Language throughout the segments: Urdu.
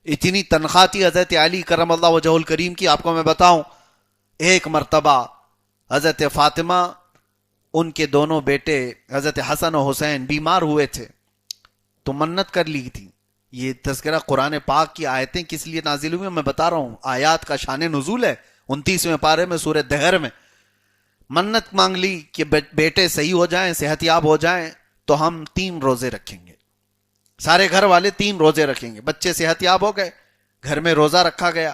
اتنی تنخواہ تھی حضرت علی کرم اللہ وجہ الکریم کی. آپ کو میں بتاؤں, ایک مرتبہ حضرت فاطمہ, ان کے دونوں بیٹے حضرت حسن و حسین بیمار ہوئے تھے تو منت کر لی تھی. یہ تذکرہ قرآن پاک کی آیتیں کس لیے نازل ہوئی میں بتا رہا ہوں, آیات کا شان نزول ہے 29ویں پارے میں سورہ دہر میں. منت مانگ لی کہ بیٹے صحیح ہو جائیں, صحت یاب ہو جائیں تو ہم 3 روزے رکھیں گے. سارے گھر والے 3 روزے رکھیں گے. بچے صحت یاب ہو گئے, گھر میں روزہ رکھا گیا.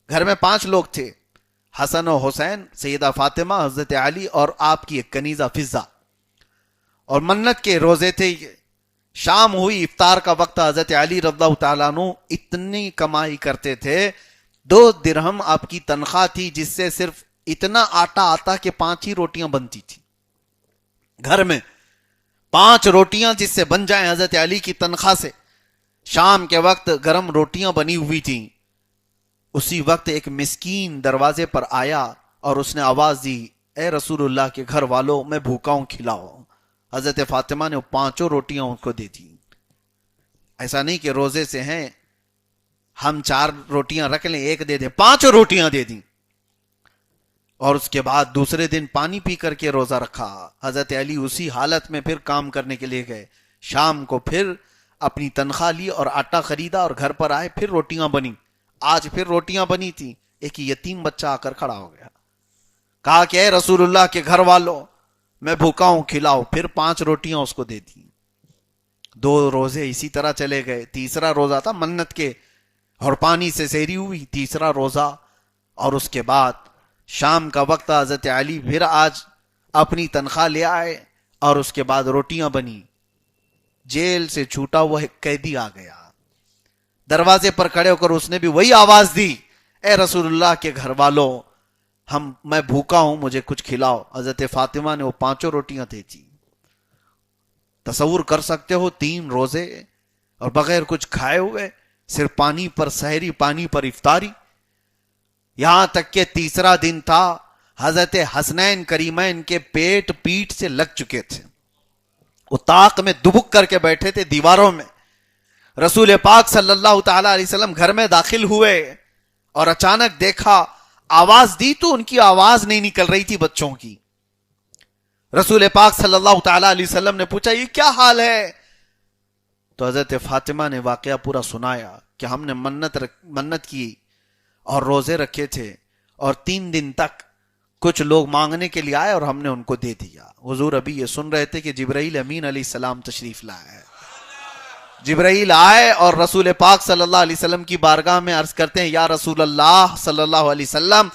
گھر میں 5 لوگ تھے, حسن و حسین, سیدہ فاطمہ, حضرت علی اور آپ کی ایک کنیزہ فضہ. اور منت کے روزے تھے. شام ہوئی, افطار کا وقت, حضرت علی رضی اللہ تعالیٰ عنہ اتنی کمائی کرتے تھے, 2 درہم آپ کی تنخواہ تھی جس سے صرف اتنا آٹا آتا کہ 5 ہی روٹیاں بنتی تھی. گھر میں 5 روٹیاں جس سے بن جائیں حضرت علی کی تنخواہ سے. شام کے وقت گرم روٹیاں بنی ہوئی تھیں. اسی وقت ایک مسکین دروازے پر آیا اور اس نے آواز دی, اے رسول اللہ کے گھر والوں, میں بھوکا ہوں, کھلاؤ. حضرت فاطمہ نے 5 روٹیاں ان کو دے دی. ایسا نہیں کہ روزے سے ہیں ہم 4 روٹیاں رکھ لیں, 1 دے دیں, 5 روٹیاں دے دیں. اور اس کے بعد دوسرے دن پانی پی کر کے روزہ رکھا. حضرت علی اسی حالت میں پھر کام کرنے کے لیے گئے. شام کو پھر اپنی تنخواہ لی اور آٹا خریدا اور گھر پر آئے, پھر روٹیاں بنی. آج پھر روٹیاں بنی تھی. ایک یتیم بچہ آ کر کھڑا ہو گیا, کہا کہ اے رسول اللہ کے گھر والوں, میں بھوکا ہوں, کھلاؤ. پھر 5 روٹیاں اس کو دے دی. 2 روزے اسی طرح چلے گئے. تیسرا روزہ تھا منت کے اور پانی سے سحری ہوئی, تیسرا روزہ. اور اس کے بعد شام کا وقت, حضرت علی پھر آج اپنی تنخواہ لے آئے اور اس کے بعد روٹیاں بنی. جیل سے چھوٹا ہوا ایک قیدی آ گیا. دروازے پر کھڑے ہو کر اس نے بھی وہی آواز دی, اے رسول اللہ کے گھر والوں, میں بھوکا ہوں, مجھے کچھ کھلاؤ. حضرت فاطمہ نے وہ 5 روٹیاں دے دی. تصور کر سکتے ہو 3 روزے اور بغیر کچھ کھائے ہوئے, صرف پانی پر سحری, پانی پر افطاری. یہاں تک کہ تیسرا دن تھا, حضرت حسنین کریمین کے پیٹ پیٹ سے لگ چکے تھے. وہ طاق میں دبک کر کے بیٹھے تھے دیواروں میں. رسول پاک صلی اللہ تعالی علیہ وسلم گھر میں داخل ہوئے اور اچانک دیکھا, آواز دی تو ان کی آواز نہیں نکل رہی تھی بچوں کی. رسول پاک صلی اللہ تعالی علیہ وسلم نے پوچھا, یہ کیا حال ہے؟ تو حضرت فاطمہ نے واقعہ پورا سنایا کہ ہم نے منت کی اور روزے رکھے تھے, اور 3 دن تک کچھ لوگ مانگنے کے لیے آئے اور ہم نے ان کو دے دیا. حضور ابھی یہ سن رہے تھے کہ جبرائیل امین علیہ السلام تشریف لائے ہیں. جبرائیل آئے اور رسول پاک صلی اللہ علیہ وسلم کی بارگاہ میں عرض کرتے ہیں, یا رسول اللہ صلی اللہ علیہ وسلم,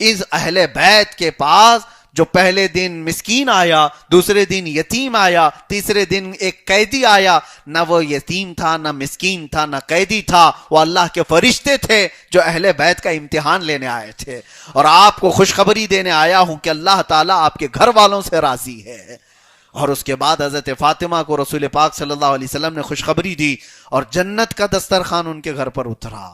اس اہل بیت کے پاس جو پہلے دن مسکین آیا, دوسرے دن یتیم آیا, تیسرے دن ایک قیدی آیا, نہ وہ یتیم تھا, نہ مسکین تھا, نہ قیدی تھا, وہ اللہ کے فرشتے تھے جو اہل بیت کا امتحان لینے آئے تھے. اور آپ کو خوشخبری دینے آیا ہوں کہ اللہ تعالیٰ آپ کے گھر والوں سے راضی ہے. اور اس کے بعد حضرت فاطمہ کو رسول پاک صلی اللہ علیہ وسلم نے خوشخبری دی اور جنت کا دسترخوان ان کے گھر پر اترا.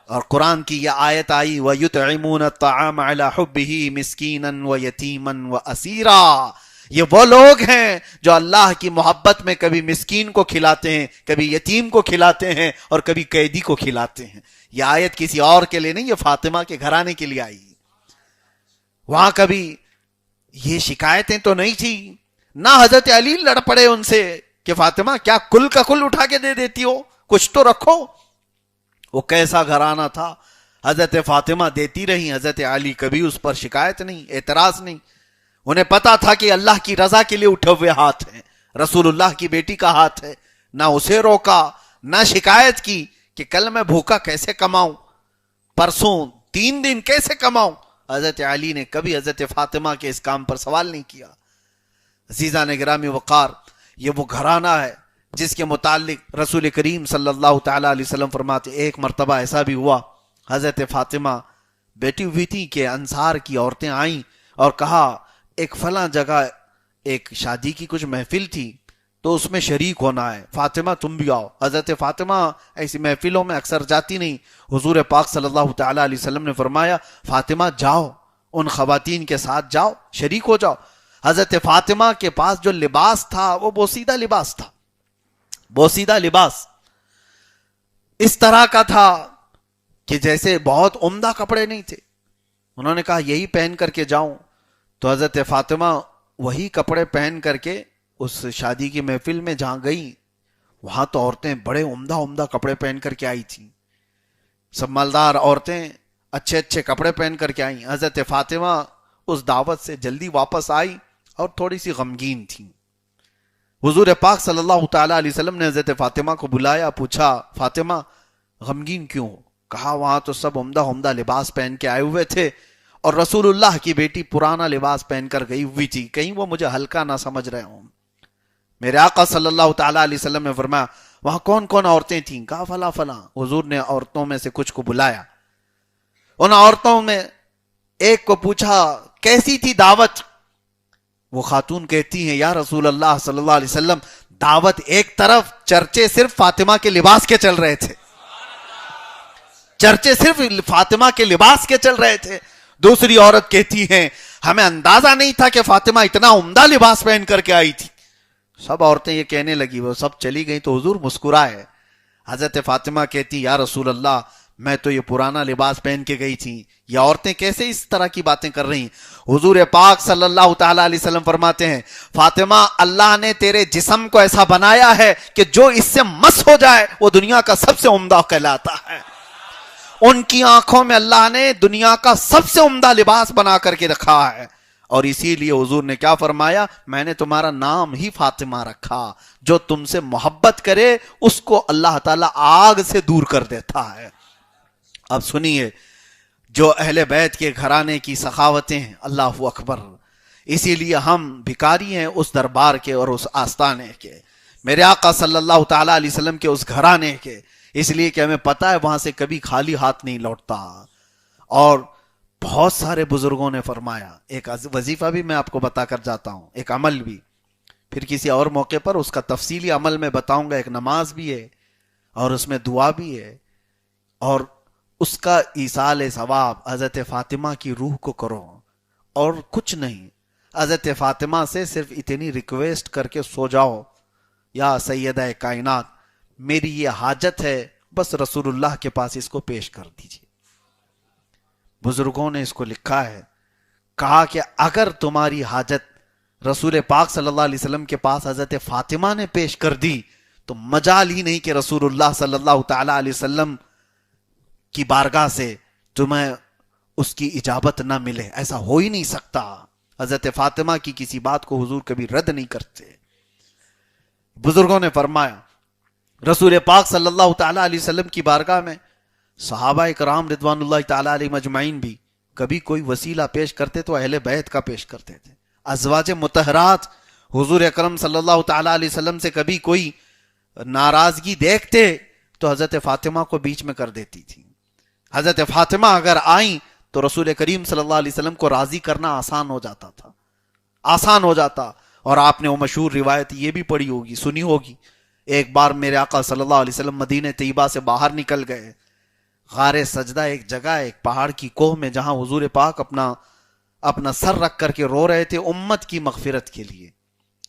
اور قرآن کی یہ آیت آئی, وَيُطْعِمُونَ الطَّعَامَ عَلَى حُبِّهِ مِسْكِينًا وَيَتِيمًا وَأَسِيرًا. یہ وہ لوگ ہیں جو اللہ کی محبت میں کبھی مسکین کو کھلاتے ہیں, کبھی یتیم کو کھلاتے ہیں, اور کبھی قیدی کو کھلاتے ہیں. یہ آیت کسی اور کے لیے نہیں, یہ فاطمہ کے گھرانے کے لیے آئی. وہاں کبھی یہ شکایتیں تو نہیں تھی, نہ حضرت علی لڑ پڑے ان سے کہ فاطمہ کیا کل کا کل اٹھا کے دے دیتی ہو, کچھ تو رکھو. وہ کیسا گھرانہ تھا, حضرت فاطمہ دیتی رہی, حضرت علی کبھی اس پر شکایت نہیں, اعتراض نہیں. انہیں پتا تھا کہ اللہ کی رضا کے لیے اٹھے ہوئے ہاتھ ہیں, رسول اللہ کی بیٹی کا ہاتھ ہے. نہ اسے روکا, نہ شکایت کی کہ کل میں بھوکا کیسے کماؤں, پرسوں 3 دن کیسے کماؤں. حضرت علی نے کبھی حضرت فاطمہ کے اس کام پر سوال نہیں کیا. عزیزان گرامی وقار, یہ وہ گھرانہ ہے جس کے متعلق رسول کریم صلی اللہ تعالی علیہ وسلم فرماتے, ایک مرتبہ ایسا بھی ہوا, حضرت فاطمہ بیٹھی ہوئی تھی کہ انصار کی عورتیں آئیں اور کہا ایک فلاں جگہ ایک شادی کی کچھ محفل تھی تو اس میں شریک ہونا ہے, فاطمہ تم بھی آؤ. حضرت فاطمہ ایسی محفلوں میں اکثر جاتی نہیں. حضور پاک صلی اللہ تعالی علیہ وسلم نے فرمایا, فاطمہ جاؤ, ان خواتین کے ساتھ جاؤ, شریک ہو جاؤ. حضرت فاطمہ کے پاس جو لباس تھا وہ بوسیدہ لباس تھا, بوسیدہ لباس. اس طرح کا تھا کہ جیسے بہت عمدہ کپڑے نہیں تھے. انہوں نے کہا یہی پہن کر کے جاؤں. تو حضرت فاطمہ وہی کپڑے پہن کر کے اس شادی کی محفل میں جہاں گئی، وہاں تو عورتیں بڑے عمدہ عمدہ کپڑے پہن کر کے آئی تھیں. سب مالدار عورتیں اچھے اچھے کپڑے پہن کر کے آئیں. حضرت فاطمہ اس دعوت سے جلدی واپس آئی اور تھوڑی سی غمگین تھی. حضور پاک صلی اللہ تعالی علیہ وسلم نے حضرت فاطمہ کو بلایا، پوچھا فاطمہ غمگین کیوں ہو؟ کہا وہاں تو سب عمدہ عمدہ لباس پہن کے آئے ہوئے تھے اور رسول اللہ کی بیٹی پرانا لباس پہن کر گئی ہوئی تھی، کہیں وہ مجھے ہلکا نہ سمجھ رہے ہوں. میرے آقا صلی اللہ تعالی علیہ وسلم نے فرمایا وہاں کون کون عورتیں تھیں؟ کہا فلاں فلاں. حضور نے عورتوں میں سے کچھ کو بلایا. ان عورتوں میں ایک کو پوچھا کیسی تھی دعوت؟ وہ خاتون کہتی ہیں یا رسول اللہ صلی اللہ علیہ وسلم دعوت ایک طرف، چرچے صرف فاطمہ کے لباس کے چل رہے تھے. چرچے صرف فاطمہ کے لباس کے چل رہے تھے. دوسری عورت کہتی ہیں ہمیں اندازہ نہیں تھا کہ فاطمہ اتنا عمدہ لباس پہن کر کے آئی تھی. سب عورتیں یہ کہنے لگی، وہ سب چلی گئی تو حضور مسکرائے. حضرت فاطمہ کہتی یا رسول اللہ میں تو یہ پرانا لباس پہن کے گئی تھی، یہ عورتیں کیسے اس طرح کی باتیں کر رہی ہیں؟ حضور پاک صلی اللہ تعالی علیہ وسلم فرماتے ہیں فاطمہ اللہ نے تیرے جسم کو ایسا بنایا ہے کہ جو اس سے مس ہو جائے وہ دنیا کا سب سے عمدہ کہلاتا ہے. ان کی آنکھوں میں اللہ نے دنیا کا سب سے عمدہ لباس بنا کر کے رکھا ہے، اور اسی لیے حضور نے کیا فرمایا میں نے تمہارا نام ہی فاطمہ رکھا. جو تم سے محبت کرے اس کو اللہ تعالیٰ آگ سے دور کر دیتا ہے. اب سنیے جو اہل بیت کے گھرانے کی سخاوتیں ہیں، اللہ اکبر. اسی لیے ہم بھکاری ہیں اس دربار کے اور اس آستانے کے، میرے آقا صلی اللہ تعالی علیہ وسلم کے اس گھرانے کے، اس لیے کہ ہمیں پتہ ہے وہاں سے کبھی خالی ہاتھ نہیں لوٹتا. اور بہت سارے بزرگوں نے فرمایا، ایک وظیفہ بھی میں آپ کو بتا کر جاتا ہوں، ایک عمل بھی، پھر کسی اور موقع پر اس کا تفصیلی عمل میں بتاؤں گا. ایک نماز بھی ہے اور اس میں دعا بھی ہے، اور اس کا ایصال ثواب حضرت فاطمہ کی روح کو کرو اور کچھ نہیں. حضرت فاطمہ سے صرف اتنی ریکویسٹ کر کے سو جاؤ یا سیدہ کائنات میری یہ حاجت ہے، بس رسول اللہ کے پاس اس کو پیش کر دیجیے. بزرگوں نے اس کو لکھا ہے، کہا کہ اگر تمہاری حاجت رسول پاک صلی اللہ علیہ وسلم کے پاس حضرت فاطمہ نے پیش کر دی تو مجال ہی نہیں کہ رسول اللہ صلی اللہ تعالی علیہ وسلم کی بارگاہ سے تمہیں اس کی اجابت نہ ملے. ایسا ہو ہی نہیں سکتا. حضرت فاطمہ کی کسی بات کو حضور کبھی رد نہیں کرتے. بزرگوں نے فرمایا رسول پاک صلی اللہ تعالی علیہ وسلم کی بارگاہ میں صحابہ کرام رضوان اللہ تعالی علیہ مجمعین بھی کبھی کوئی وسیلہ پیش کرتے تو اہل بیت کا پیش کرتے تھے. ازواج مطہرات حضور اکرم صلی اللہ تعالی علیہ وسلم سے کبھی کوئی ناراضگی دیکھتے تو حضرت فاطمہ کو بیچ میں کر دیتی تھی. حضرت فاطمہ اگر آئیں تو رسول کریم صلی اللہ علیہ وسلم کو راضی کرنا آسان ہو جاتا تھا، آسان ہو جاتا. اور آپ نے وہ مشہور روایت یہ بھی پڑھی ہوگی، سنی ہوگی. ایک بار میرے آقا صلی اللہ علیہ وسلم مدینہ طیبہ سے باہر نکل گئے. غار سجدہ ایک جگہ ہے، ایک پہاڑ کی کوہ میں، جہاں حضور پاک اپنا سر رکھ کر کے رو رہے تھے امت کی مغفرت کے لیے.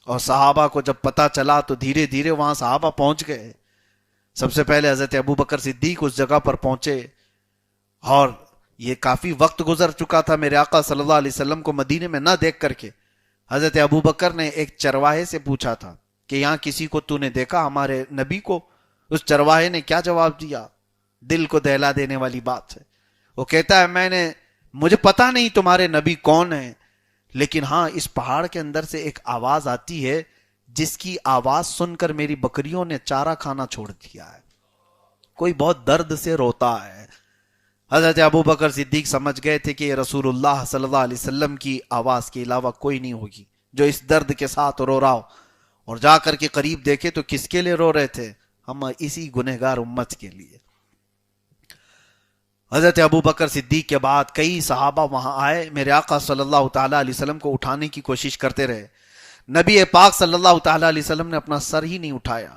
اور صحابہ کو جب پتہ چلا تو دھیرے دھیرے وہاں صحابہ پہنچ گئے. سب سے پہلے حضرت ابوبکر صدیق اس جگہ پر پہنچے، اور یہ کافی وقت گزر چکا تھا میرے آقا صلی اللہ علیہ وسلم کو مدینے میں نہ دیکھ کر کے. حضرت ابوبکر نے ایک چرواہے سے پوچھا تھا کہ یہاں کسی کو تو نے دیکھا ہمارے نبی کو؟ اس چرواہے نے کیا جواب دیا؟ دل کو دہلا دینے والی بات ہے. وہ کہتا ہے مجھے پتا نہیں تمہارے نبی کون ہیں، لیکن ہاں اس پہاڑ کے اندر سے ایک آواز آتی ہے جس کی آواز سن کر میری بکریوں نے چارہ کھانا چھوڑ دیا ہے. کوئی بہت درد سے روتا ہے. حضرت ابوبکر صدیق سمجھ گئے تھے کہ یہ رسول اللہ صلی اللہ علیہ وسلم کی آواز کے علاوہ کوئی نہیں ہوگی جو اس درد کے ساتھ رو رہا ہو. اور جا کر کے قریب دیکھے تو کس کے لیے رو رہے تھے؟ ہم اسی گنہگار امت کے لیے. حضرت ابوبکر صدیق کے بعد کئی صحابہ وہاں آئے، میرے آقا صلی اللہ تعالی علیہ وسلم کو اٹھانے کی کوشش کرتے رہے. نبی پاک صلی اللہ تعالی علیہ وسلم نے اپنا سر ہی نہیں اٹھایا.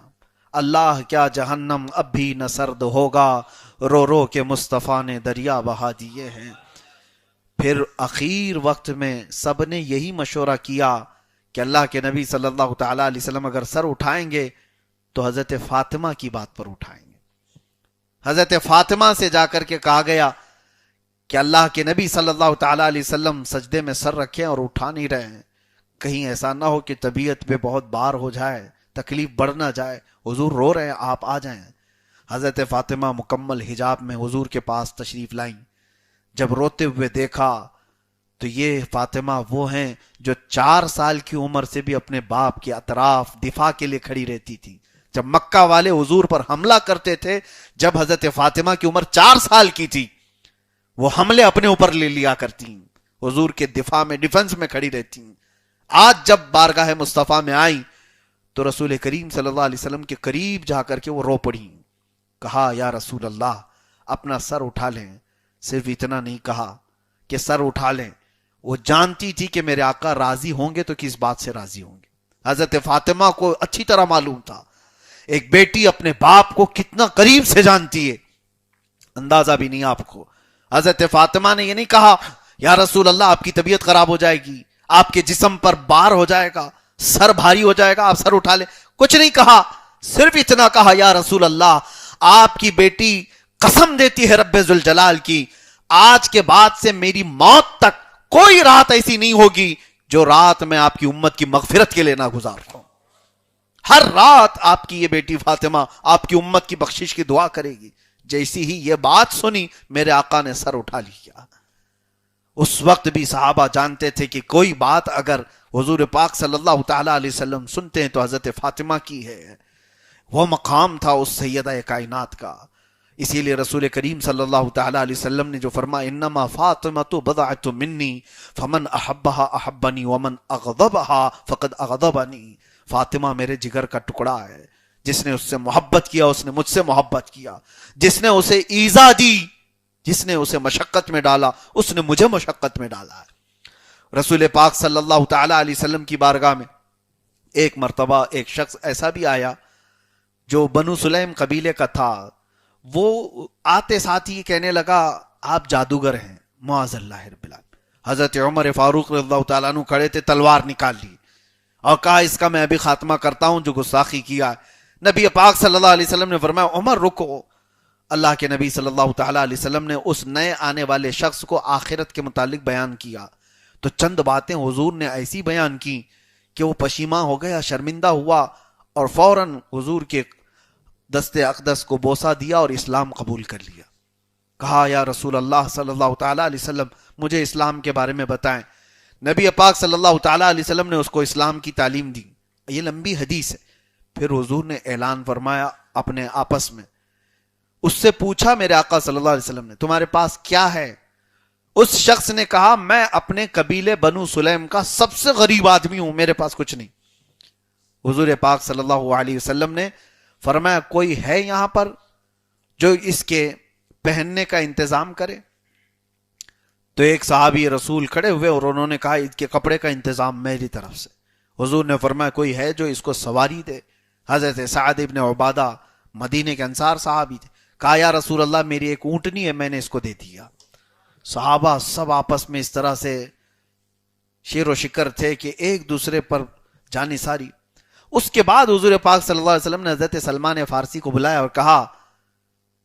اللہ کیا جہنم اب بھی نہ سرد ہوگا، رو رو کے مصطفیٰ نے دریا بہا دیے ہیں. پھر اخیر وقت میں سب نے یہی مشورہ کیا کہ اللہ کے نبی صلی اللہ تعالی علیہ وسلم اگر سر اٹھائیں گے تو حضرت فاطمہ کی بات پر اٹھائیں گے. حضرت فاطمہ سے جا کر کے کہا گیا کہ اللہ کے نبی صلی اللہ تعالی علیہ وسلم سجدے میں سر رکھیں اور اٹھا نہیں رہے ہیں، کہیں ایسا نہ ہو کہ طبیعت پہ بہت بار ہو جائے، تکلیف بڑھ نہ جائے، حضور رو رہے ہیں، آپ آ جائیں۔ حضرت فاطمہ مکمل حجاب میں حضور کے پاس تشریف لائیں۔ جب روتے ہوئے دیکھا تو یہ فاطمہ وہ ہیں جو 4 سال کی عمر سے بھی اپنے باپ کے اطراف دفاع کے لیے کھڑی رہتی تھی۔ جب مکہ والے حضور پر حملہ کرتے تھے، جب حضرت فاطمہ کی عمر 4 سال کی تھی، وہ حملے اپنے اوپر لے لیا کرتی، حضور کے دفاع میں، ڈیفنس میں کھڑی رہتی۔ آج جب بارگاہ مصطفیٰ میں آئی تو رسول کریم صلی اللہ علیہ وسلم کے قریب جا کر کے وہ رو پڑی، کہا یا رسول اللہ اپنا سر اٹھا لیں۔ صرف اتنا نہیں کہا کہ سر اٹھا لیں، وہ جانتی تھی کہ میرے آقا راضی ہوں گے تو کس بات سے راضی ہوں گے۔ حضرت فاطمہ کو اچھی طرح معلوم تھا ایک بیٹی اپنے باپ کو کتنا قریب سے جانتی ہے، اندازہ بھی نہیں آپ کو۔ حضرت فاطمہ نے یہ نہیں کہا یا رسول اللہ آپ کی طبیعت خراب ہو جائے گی، آپ کے جسم پر بار ہو جائے گا، سر بھاری ہو جائے گا، آپ سر اٹھا لیں، کچھ نہیں کہا، صرف اتنا کہا یا رسول اللہ آپ کی بیٹی قسم دیتی ہے رب ذوالجلال کی، آج کے بعد سے میری موت تک کوئی رات ایسی نہیں ہوگی جو رات میں آپ کی امت کی مغفرت کے لیے نہ گزارتا ہوں۔ ہر رات آپ کی یہ بیٹی فاطمہ آپ کی امت کی بخشش کی دعا کرے گی۔ جیسی ہی یہ بات سنی میرے آقا نے سر اٹھا لیا۔ اس وقت بھی صحابہ جانتے تھے کہ کوئی بات اگر حضور پاک صلی اللہ تعالی علیہ وسلم سنتے ہیں تو حضرت فاطمہ کی ہے، وہ مقام تھا اس سیدہ کائنات کا۔ اسی لیے رسول کریم صلی اللہ تعالی علیہ وسلم نے جو فرمایا انما فاطمۃ بضعۃ منی فمن احبها احبنی ومن اغضبها فقد اغضبنی، فاطمہ میرے جگر کا ٹکڑا ہے، جس نے اس سے محبت کیا اس نے مجھ سے محبت کیا، جس نے اسے ایذا دی، جس نے اسے مشقت میں ڈالا اس نے مجھے مشقت میں ڈالا ہے۔ رسول پاک صلی اللہ تعالی علیہ وسلم کی بارگاہ میں ایک مرتبہ ایک شخص ایسا بھی آیا جو بنو سلیم قبیلے کا تھا، وہ آتے ساتھ ہی کہنے لگا آپ جادوگر ہیں، معاذ اللہ رب العالمین۔ حضرت عمر فاروق رضی اللہ تعالیٰ عنہ کھڑے تھے، تلوار نکال لی اور کہا اس کا میں ابھی خاتمہ کرتا ہوں جو گستاخی کیا ہے۔ نبی پاک صلی اللہ علیہ وسلم نے فرمایا عمر رکو۔ اللہ کے نبی صلی اللہ تعالیٰ علیہ وسلم نے اس نئے آنے والے شخص کو آخرت کے متعلق بیان کیا تو چند باتیں حضور نے ایسی بیان کی کہ وہ پشیماں ہو گیا، شرمندہ ہوا اور فوراً حضور کے دست اقدس کو بوسہ دیا اور اسلام قبول کر لیا۔ کہا یا رسول اللہ صلی اللہ تعالیٰ علیہ وسلم مجھے اسلام کے بارے میں بتائیں۔ نبی پاک صلی اللہ تعالیٰ علیہ وسلم نے اس کو اسلام کی تعلیم دی۔ یہ لمبی حدیث ہے۔ پھر حضور نے اعلان فرمایا اپنے آپس میں، اس سے پوچھا میرے آقا صلی اللہ علیہ وسلم نے تمہارے پاس کیا ہے؟ اس شخص نے کہا میں اپنے قبیلے بنو سلیم کا سب سے غریب آدمی ہوں، میرے پاس کچھ نہیں۔ حضور پاک صلی اللہ علیہ وسلم نے فرمایا کوئی ہے یہاں پر جو اس کے پہننے کا انتظام کرے؟ تو ایک صحابی رسول کھڑے ہوئے اور انہوں نے کہا اس کے کپڑے کا انتظام میری طرف سے۔ حضور نے فرمایا کوئی ہے جو اس کو سواری دے؟ حضرت سعد ابن عبادہ مدینے کے انصار صحابی تھے، کہا یا رسول اللہ میری ایک اونٹنی ہے میں نے اس کو دے دیا۔ صحابہ سب آپس میں اس طرح سے شیر و شکر تھے کہ ایک دوسرے پر جانی ساری۔ اس کے بعد حضور پاک صلی اللہ علیہ وسلم نے حضرت سلمان فارسی کو بلایا اور کہا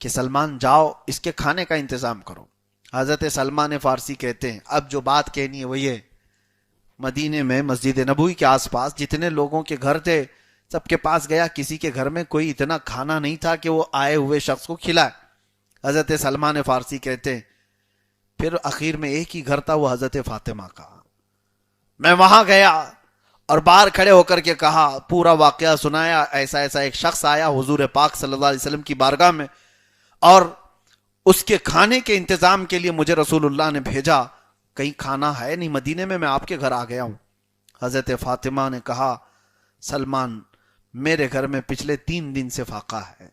کہ سلمان جاؤ اس کے کھانے کا انتظام کرو۔ حضرت سلمان فارسی کہتے ہیں اب جو بات کہنی ہے وہ یہ، مدینے میں مسجد نبوی کے آس پاس جتنے لوگوں کے گھر تھے سب کے پاس گیا، کسی کے گھر میں کوئی اتنا کھانا نہیں تھا کہ وہ آئے ہوئے شخص کو کھلائے۔ حضرت سلمان فارسی کہتے ہیں پھر اخیر میں ایک ہی گھر تھا، وہ حضرت فاطمہ کا۔ میں وہاں گیا اور باہر کھڑے ہو کر کے کہا، پورا واقعہ سنایا، ایسا ایسا ایک شخص آیا حضور پاک صلی اللہ علیہ وسلم کی بارگاہ میں اور اس کے کھانے کے انتظام کے لیے مجھے رسول اللہ نے بھیجا، کہیں کھانا ہے نہیں مدینے میں آپ کے گھر آ گیا ہوں۔ حضرت فاطمہ نے کہا سلمان میرے گھر میں پچھلے 3 دن سے فاقہ ہے،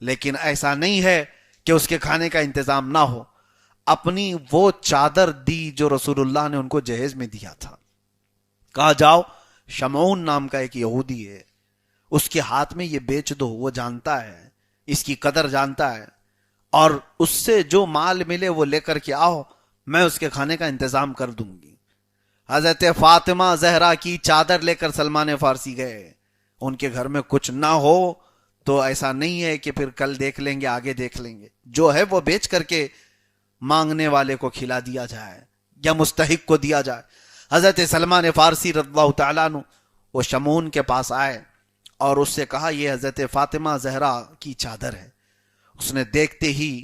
لیکن ایسا نہیں ہے کہ اس کے کھانے کا انتظام نہ ہو۔ اپنی وہ چادر دی جو رسول اللہ نے ان کو جہیز میں دیا تھا، کہا جاؤ شمعون نام کا ایک یہودی ہے، اس کے ہاتھ میں یہ بیچ دو، وہ جانتا ہے اس کی قدر جانتا ہے، اور اس سے جو مال ملے وہ لے کر کے آؤ، میں اس کے کھانے کا انتظام کر دوں گی۔ حضرت فاطمہ زہرا کی چادر لے کر سلمان فارسی گئے، ان کے گھر میں کچھ نہ ہو تو ایسا نہیں ہے کہ پھر کل دیکھ لیں گے، آگے دیکھ لیں گے، جو ہے وہ بیچ کر کے مانگنے والے کو کھلا دیا جائے یا مستحق کو دیا جائے۔ حضرت سلمان فارسی رضی اللہ تعالیٰ عنہ وہ شمعون کے پاس آئے اور اس سے کہا یہ حضرت فاطمہ زہرا کی چادر ہے۔ اس نے دیکھتے ہی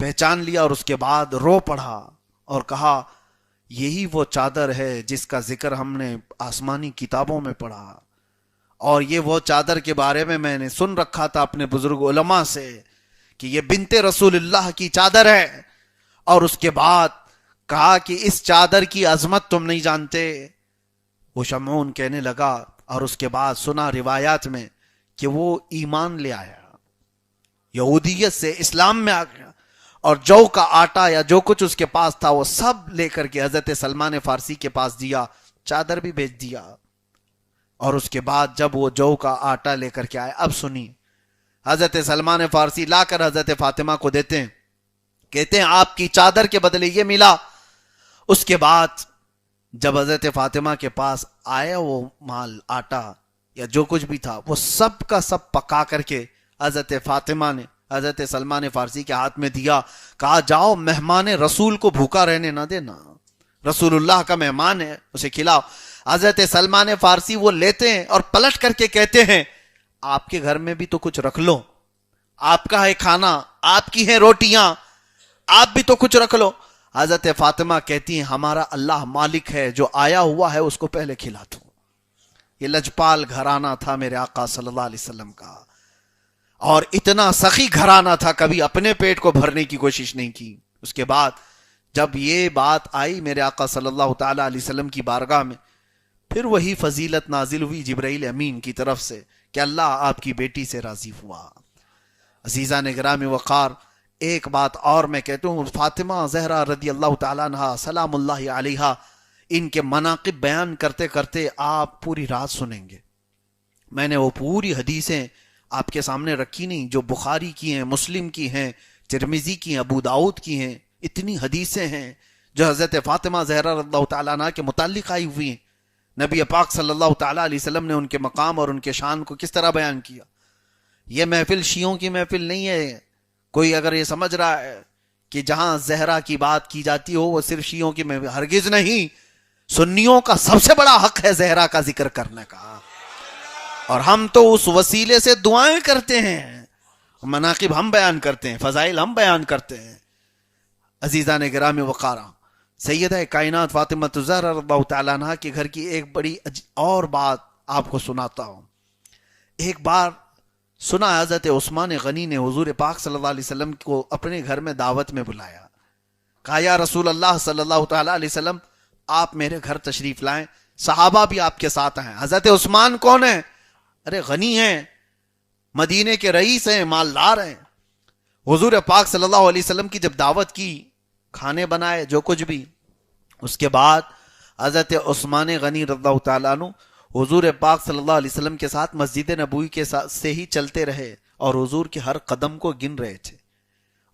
پہچان لیا اور اس کے بعد رو پڑا اور کہا یہی وہ چادر ہے جس کا ذکر ہم نے آسمانی کتابوں میں پڑھا، اور یہ وہ چادر کے بارے میں نے سن رکھا تھا اپنے بزرگ علماء سے کہ یہ بنت رسول اللہ کی چادر ہے۔ اور اس کے بعد کہا کہ اس چادر کی عظمت تم نہیں جانتے۔ وہ شمعون کہنے لگا، اور اس کے بعد سنا روایات میں کہ وہ ایمان لے آیا، یہودیت سے اسلام میں آ گیا، اور جو کا آٹا یا جو کچھ اس کے پاس تھا وہ سب لے کر کے حضرت سلمان فارسی کے پاس دیا، چادر بھی بھیج دیا۔ اور اس کے بعد جب وہ جو کا آٹا لے کر کے آئے، اب سنی، حضرت سلمان فارسی لا کر حضرت فاطمہ کو دیتے ہیں، کہتے ہیں آپ کی چادر کے بدلے یہ ملا۔ اس کے بعد جب حضرت فاطمہ کے پاس آیا وہ مال، آٹا یا جو کچھ بھی تھا، وہ سب کا سب پکا کر کے حضرت فاطمہ نے حضرت سلمان فارسی کے ہاتھ میں دیا، کہا جاؤ مہمان رسول کو بھوکا رہنے نہ دینا، رسول اللہ کا مہمان ہے، اسے کھلاؤ۔ حضرت سلمان فارسی وہ لیتے ہیں اور پلٹ کر کے کہتے ہیں آپ کے گھر میں بھی تو کچھ رکھ لو، آپ کا ہے کھانا، آپ کی ہیں روٹیاں، آپ بھی تو کچھ رکھ لو۔ حضرت فاطمہ کہتی ہیں ہمارا اللہ مالک ہے، جو آیا ہوا ہے اس کو پہلے کھلا دو۔ یہ لجپال گھرانہ تھا میرے آقا صلی اللہ علیہ وسلم کا، اور اتنا سخی گھرانہ تھا، کبھی اپنے پیٹ کو بھرنے کی کوشش نہیں کی۔ اس کے بعد جب یہ بات آئی میرے آقا صلی اللہ تعالی علیہ وسلم کی بارگاہ میں، پھر وہی فضیلت نازل ہوئی جبرائیل امین کی طرف سے کہ اللہ آپ کی بیٹی سے راضی ہوا۔ عزیزان گرامی وقار، ایک بات اور میں کہتا ہوں، فاطمہ زہرا رضی اللہ تعالیٰ عنہ سلام اللہ علیہا، ان کے مناقب بیان کرتے کرتے آپ پوری رات سنیں گے۔ میں نے وہ پوری حدیثیں آپ کے سامنے رکھی نہیں، جو بخاری کی ہیں، مسلم کی ہیں، ترمذی کی ہیں، ابو داؤد کی ہیں، اتنی حدیثیں ہیں جو حضرت فاطمہ زہرا رضی اللہ تعالیٰ عنہ کے متعلق آئی ہوئی ہیں۔ نبی پاک صلی اللہ تعالیٰ علیہ وسلم نے ان کے مقام اور ان کے شان کو کس طرح بیان کیا۔ یہ محفل شیعوں کی محفل نہیں ہے۔ کوئی اگر یہ سمجھ رہا ہے کہ جہاں زہرا کی بات کی جاتی ہو وہ صرف شیعوں کی محفل، ہرگز نہیں۔ سنیوں کا سب سے بڑا حق ہے زہرا کا ذکر کرنے کا، اور ہم تو اس وسیلے سے دعائیں کرتے ہیں، مناقب ہم بیان کرتے ہیں، فضائل ہم بیان کرتے ہیں۔ عزیزان گرامی وقارہ، سیدہ کائنات فاطمہ الزہرا رضی اللہ تعالیٰ عنہ کے گھر کی ایک بڑی اور بات آپ کو سناتا ہوں۔ ایک بار سنا حضرت عثمان غنی نے حضور پاک صلی اللہ علیہ وسلم کو اپنے گھر میں دعوت میں بلایا، کہا یا رسول اللہ صلی اللہ تعالیٰ علیہ وسلم آپ میرے گھر تشریف لائیں، صحابہ بھی آپ کے ساتھ ہیں۔ حضرت عثمان کون ہیں؟ ارے غنی ہیں، مدینے کے رئیس ہیں، مالدار ہیں۔ حضور پاک صلی اللہ علیہ وسلم کی جب دعوت کی، کھانے بنائے، جو کچھ بھی، اس کے بعد حضرت عثمان غنی رضی اللہ تعالیٰ عنہ حضور پاک صلی اللہ علیہ وسلم کے ساتھ مسجد نبوی کے ساتھ سے ہی چلتے رہے اور حضور کے ہر قدم کو گن رہے تھے۔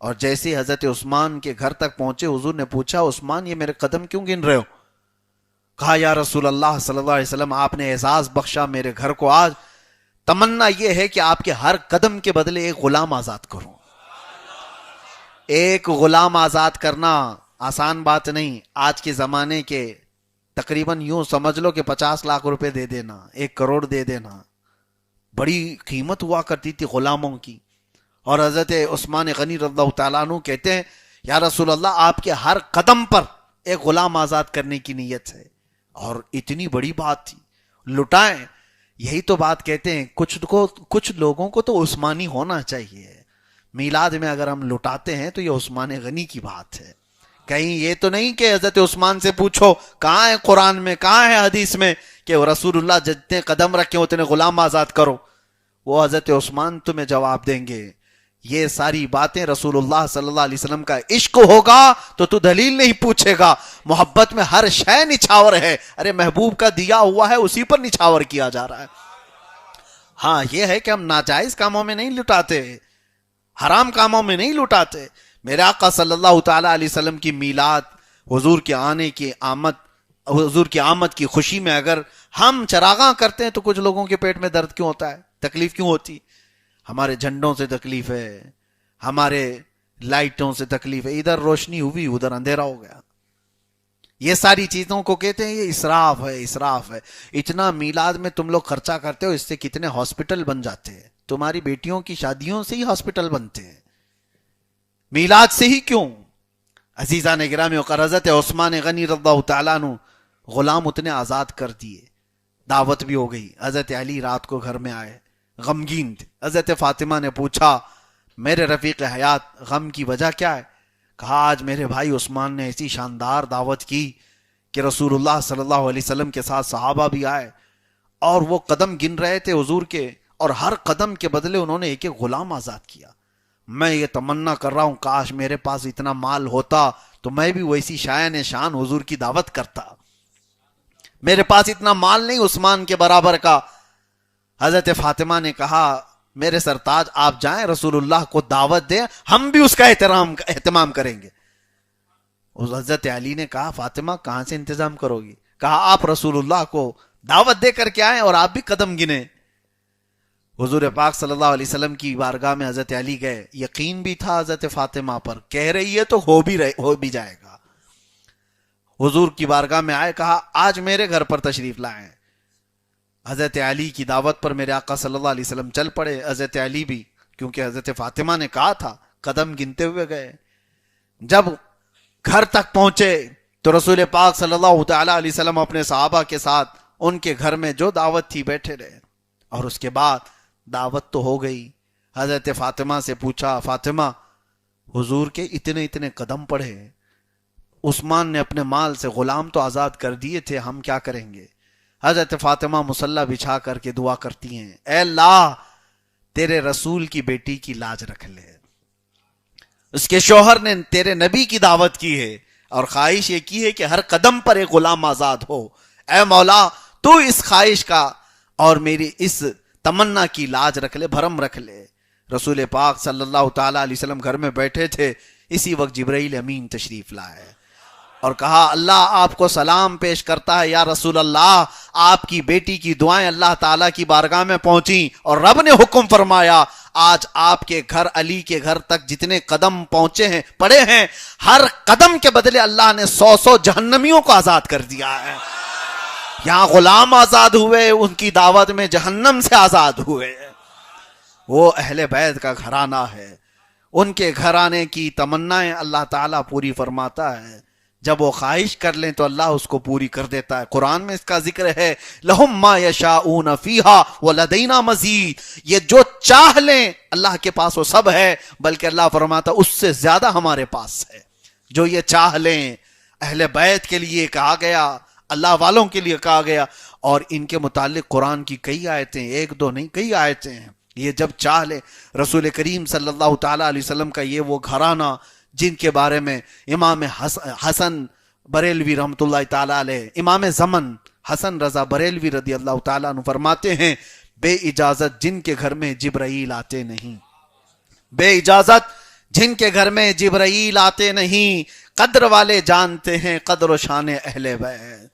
اور جیسے حضرت عثمان کے گھر تک پہنچے، حضور نے پوچھا عثمان یہ میرے قدم کیوں گن رہے ہو؟ کہا یا رسول اللہ صلی اللہ علیہ وسلم آپ نے اعزاز بخشا میرے گھر کو، آج تمنا یہ ہے کہ آپ کے ہر قدم کے بدلے ایک غلام آزاد کروں۔ ایک غلام آزاد کرنا آسان بات نہیں۔ آج کے زمانے کے تقریباً یوں سمجھ لو کہ 50 لاکھ روپے دے دینا، 1 کروڑ دے دینا، بڑی قیمت ہوا کرتی تھی غلاموں کی۔ اور حضرت عثمان غنی رضی اللہ تعالیٰ عنہ کہتے ہیں یا رسول اللہ آپ کے ہر قدم پر ایک غلام آزاد کرنے کی نیت ہے۔ اور اتنی بڑی بات تھی، لٹائیں۔ یہی تو بات کہتے ہیں، کچھ لوگوں کو تو عثمانی ہونا چاہیے۔ میلاد میں اگر ہم لٹاتے ہیں تو یہ عثمان غنی کی بات ہے، کہیں یہ تو نہیں کہ حضرت عثمان سے پوچھو کہاں ہے قرآن میں، کہاں ہے حدیث میں کہ رسول اللہ جتنے قدم رکھے اتنے غلام آزاد کرو۔ وہ حضرت عثمان تمہیں جواب دیں گے۔ یہ ساری باتیں رسول اللہ صلی اللہ علیہ وسلم کا عشق ہوگا تو دلیل نہیں پوچھے گا۔ محبت میں ہر شے نچھاور ہے، ارے محبوب کا دیا ہوا ہے اسی پر نچھاور کیا جا رہا ہے۔ ہاں یہ ہے کہ ہم ناجائز کاموں میں نہیں لٹاتے، حرام کاموں میں نہیں لٹاتے۔ میرے آقا صلی اللہ تعالیٰ علیہ وسلم کی میلاد، حضور کے آنے کی آمد، حضور کی آمد کی خوشی میں اگر ہم چراغاں کرتے ہیں تو کچھ لوگوں کے پیٹ میں درد کیوں ہوتا ہے، تکلیف کیوں ہوتی؟ ہمارے جھنڈوں سے تکلیف ہے، ہمارے لائٹوں سے تکلیف ہے، ادھر روشنی ہوئی ادھر اندھیرا ہو گیا. یہ ساری چیزوں کو کہتے ہیں یہ اسراف ہے، اسراف ہے. اتنا میلاد میں تم لوگ خرچہ کرتے ہو، اس سے کتنے ہاسپٹل بن جاتے ہیں. تمہاری بیٹیوں کی شادیوں سے ہی ہاسپٹل بنتے ہیں، میلاد سے ہی کیوں؟ عزیزان گرامی، حضرت عثمان غنی رضی اللہ تعالیٰ عنہ غلام اتنے آزاد کر دیے، دعوت بھی ہو گئی. حضرت علی رات کو گھر میں آئے، غمگین تھے. حضرت فاطمہ نے پوچھا میرے رفیق حیات غم کی وجہ کیا ہے؟ کہا آج میرے بھائی عثمان نے ایسی شاندار دعوت کی کہ رسول اللہ صلی اللہ علیہ وسلم کے ساتھ صحابہ بھی آئے اور وہ قدم گن رہے تھے حضور کے، اور ہر قدم کے بدلے انہوں نے ایک ایک غلام آزاد کیا. میں یہ تمنا کر رہا ہوں کاش میرے پاس اتنا مال ہوتا تو میں بھی ویسی شایان شان حضور کی دعوت کرتا. میرے پاس اتنا مال نہیں عثمان کے برابر کا. حضرت فاطمہ نے کہا میرے سرتاج آپ جائیں رسول اللہ کو دعوت دیں، ہم بھی اس کا اہتمام کریں گے. حضرت علی نے کہا فاطمہ کہاں سے انتظام کرو گی؟ کہا آپ رسول اللہ کو دعوت دے کر کے آئیں اور آپ بھی قدم گنیں. حضور پاک صلی اللہ علیہ وسلم کی بارگاہ میں حضرت علی گئے، یقین بھی تھا حضرت فاطمہ پر، کہہ رہی ہے تو ہو بھی جائے گا. حضور کی بارگاہ میں آئے، کہا آج میرے گھر پر تشریف لائیں. حضرت علی کی دعوت پر میرے آقا صلی اللہ علیہ وسلم چل پڑے. حضرت علی بھی، کیونکہ حضرت فاطمہ نے کہا تھا، قدم گنتے ہوئے گئے. جب گھر تک پہنچے تو رسول پاک صلی اللہ تعالی علیہ وسلم اپنے صحابہ کے ساتھ ان کے گھر میں جو دعوت تھی بیٹھے رہے. اور اس کے بعد دعوت تو ہو گئی. حضرت فاطمہ سے پوچھا فاطمہ حضور کے اتنے اتنے قدم پڑھے، عثمان نے اپنے مال سے غلام تو آزاد کر دیے تھے، ہم کیا کریں گے؟ حضرت فاطمہ مصلی بچھا کر کے دعا کرتی ہیں، اے اللہ تیرے رسول کی بیٹی کی لاج رکھ لے. اس کے شوہر نے تیرے نبی کی دعوت کی ہے اور خواہش یہ کی ہے کہ ہر قدم پر ایک غلام آزاد ہو. اے مولا تو اس خواہش کا اور میری اس تمنا کی لاج رکھ لے، بھرم رکھ لے. رسول پاک صلی اللہ تعالی علیہ وسلم گھر میں بیٹھے تھے، اسی وقت جبرائیل امین تشریف لائے اور کہا اللہ آپ کو سلام پیش کرتا ہے یا رسول اللہ، آپ کی بیٹی کی دعائیں اللہ تعالیٰ کی بارگاہ میں پہنچی اور رب نے حکم فرمایا آج آپ کے گھر علی کے گھر تک جتنے قدم پہنچے ہیں پڑے ہیں، ہر قدم کے بدلے اللہ نے 100 جہنمیوں کو آزاد کر دیا ہے. یہاں غلام آزاد ہوئے، ان کی دعوت میں جہنم سے آزاد ہوئے. وہ اہل بیت کا گھرانہ ہے، ان کے گھرانے کی تمنائیں اللہ تعالیٰ پوری فرماتا ہے. جب وہ خواہش کر لیں تو اللہ اس کو پوری کر دیتا ہے. قرآن میں اس کا ذکر ہے لَهُمْ مَا يَشَاءُونَ فِيهَا وَلَدَيْنَا مَزِيدٌ. یہ جو چاہ لیں اللہ کے پاس وہ سب ہے، بلکہ اللہ فرماتا اس سے زیادہ ہمارے پاس ہے. جو یہ چاہ لیں، اہل بیت کے لیے کہا گیا، اللہ والوں کے لیے کہا گیا. اور ان کے متعلق قرآن کی کئی آیتیں، ایک دو نہیں کئی آیتیں ہیں. یہ جب چاہ لیں، رسول کریم صلی اللہ تعالی علیہ وسلم کا یہ وہ گھرانہ جن کے بارے میں امام حسن بریلوی رحمۃ اللہ تعالی علیہ، امام زمن حسن رضا بریلوی رضی اللہ تعالیٰ عنہ فرماتے ہیں بے اجازت جن کے گھر میں جبرائیل آتے نہیں، بے اجازت جن کے گھر میں جبرائیل آتے نہیں، قدر والے جانتے ہیں قدر و شان اہل بیت.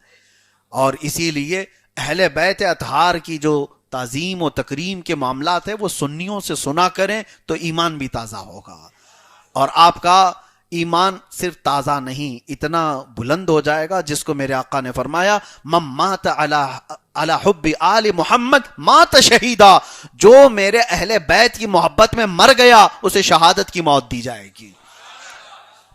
اور اسی لیے اہل بیت اطہار کی جو تعظیم و تکریم کے معاملات ہیں وہ سنیوں سے سنا کریں تو ایمان بھی تازہ ہوگا. اور آپ کا ایمان صرف تازہ نہیں، اتنا بلند ہو جائے گا جس کو میرے آقا نے فرمایا من مات علی حب آل محمد مات شہیدا. جو میرے اہل بیت کی محبت میں مر گیا اسے شہادت کی موت دی جائے گی.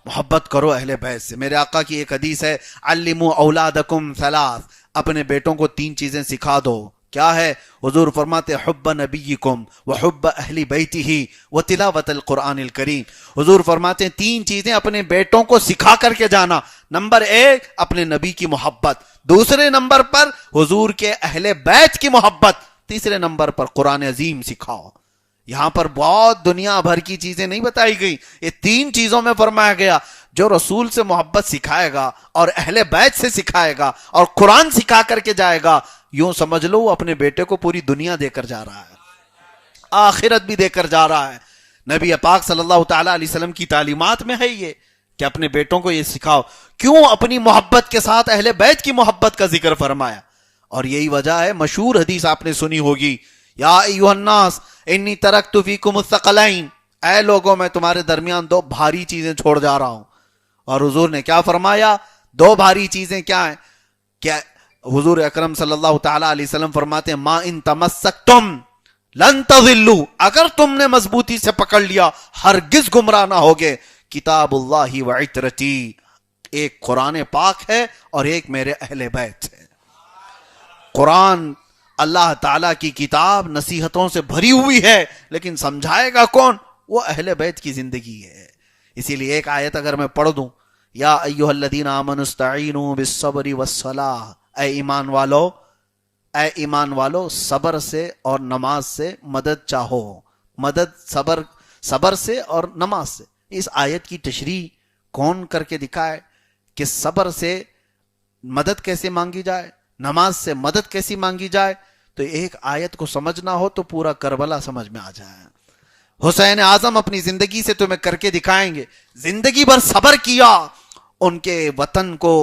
محبت کرو اہل بیت سے. میرے آقا کی ایک حدیث ہے علموا اولادکم ثلاث، اپنے بیٹوں کو 3 چیزیں سکھا دو. کیا ہے؟ حضور فرماتے حب نبیکم وحب اہل بیتہ وتلاوت القرآن الکریم. حضور فرماتے ہیں 3 چیزیں اپنے بیٹوں کو سکھا کر کے جانا. نمبر 1 اپنے نبی کی محبت، دوسرے نمبر پر حضور کے اہل بیت کی محبت، تیسرے نمبر پر قرآن عظیم سکھاؤ. یہاں پر بہت دنیا بھر کی چیزیں نہیں بتائی گئی، یہ 3 چیزوں میں فرمایا گیا. جو رسول سے محبت سکھائے گا اور اہل بیت سے سکھائے گا اور قرآن سکھا کر کے جائے گا، یوں سمجھ لو وہ اپنے بیٹے کو پوری دنیا دے کر جا رہا ہے، آخرت بھی دے کر جا رہا ہے. نبی پاک صلی اللہ تعالی علیہ وسلم کی تعلیمات میں ہے یہ کہ اپنے بیٹوں کو یہ سکھاؤ. کیوں؟ اپنی محبت کے ساتھ اہل بیت کی محبت کا ذکر فرمایا. اور یہی وجہ ہے، مشہور حدیث آپ نے سنی ہوگی، یا ایھا الناس انی ترکت فیکم الثقلین، اے لوگوں میں تمہارے درمیان دو بھاری چیزیں چھوڑ جا رہا ہوں. اور حضور نے کیا فرمایا؟ دو بھاری چیزیں کیا ہیں؟ کیا حضور اکرم صلی اللہ تعالی علیہ وسلم فرماتے ہیں ما ان تمسکتم لن تضلوا، اگر تم نے مضبوطی سے پکڑ لیا ہرگز گمراہ نہ ہوگے. کتاب اللہ و عترتی، ایک قرآن پاک ہے اور ایک میرے اہل بیت ہے. قرآن اللہ تعالیٰ کی کتاب نصیحتوں سے بھری ہوئی ہے، لیکن سمجھائے گا کون؟ وہ اہل بیت کی زندگی ہے. اسی لیے ایک آیت اگر میں پڑھ دوں، یا ایھا الذین آمنوا استعینوا بالصبر والصلاۃ، اے ایمان والو صبر سے اور نماز سے مدد چاہو. مدد صبر سے اور نماز سے. اس آیت کی تشریح کون کر کے دکھائے کہ صبر سے مدد کیسے مانگی جائے، نماز سے مدد کیسی مانگی جائے؟ تو ایک آیت کو سمجھنا ہو تو پورا کربلا سمجھ میں آ جائے. حسین اعظم اپنی زندگی سے تمہیں کر کے دکھائیں گے. زندگی بھر صبر کیا، ان کے وطن کو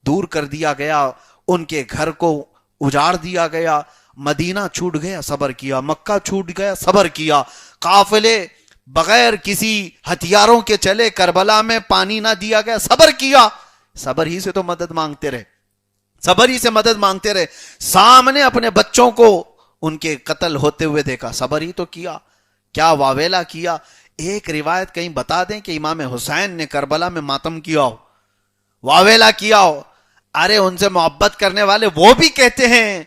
دور کر دیا گیا، ان کے گھر کو اجاڑ دیا گیا، مدینہ چھوٹ گیا صبر کیا، مکہ چھوٹ گیا صبر کیا، قافلے بغیر کسی ہتھیاروں کے چلے، کربلا میں پانی نہ دیا گیا صبر کیا. صبر ہی سے تو مدد مانگتے رہے، صبر ہی سے مدد مانگتے رہے. سامنے اپنے بچوں کو ان کے قتل ہوتے ہوئے دیکھا، صبر ہی تو کیا. کیا واویلا کیا. ایک روایت کہیں بتا دیں کہ امام حسین نے کربلا میں ماتم کیا ہو، واویلا کیا ہو. ارے ان سے محبت کرنے والے وہ بھی کہتے ہیں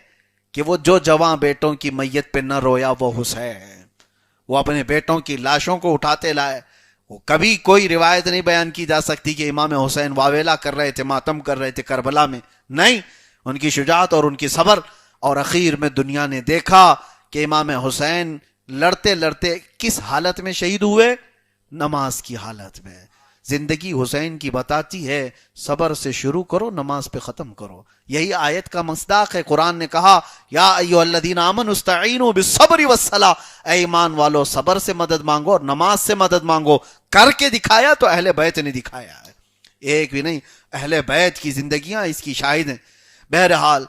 کہ وہ جو جوان بیٹوں کی میت پہ نہ رویا وہ حسین. وہ اپنے بیٹوں کی لاشوں کو اٹھاتے لائے. وہ کبھی کوئی روایت نہیں بیان کی جا سکتی کہ امام حسین واویلا کر رہے تھے، ماتم کر رہے تھے کربلا میں. نہیں، ان کی شجاعت اور ان کی صبر. اور اخیر میں دنیا نے دیکھا کہ امام حسین لڑتے لڑتے کس حالت میں شہید ہوئے؟ نماز کی حالت میں. زندگی حسین کی بتاتی ہے صبر سے شروع کرو، نماز پہ ختم کرو. یہی آیت کا مصداق ہے. قرآن نے کہا یا ایھا الذین آمنوا استعینوا بالصبر والصلاۃ، اے ایمان والو صبر سے مدد مانگو اور نماز سے مدد مانگو. کر کے دکھایا تو اہل بیت نے دکھایا ہے، ایک بھی نہیں. اہل بیت کی زندگیاں اس کی شاہد ہیں. بہرحال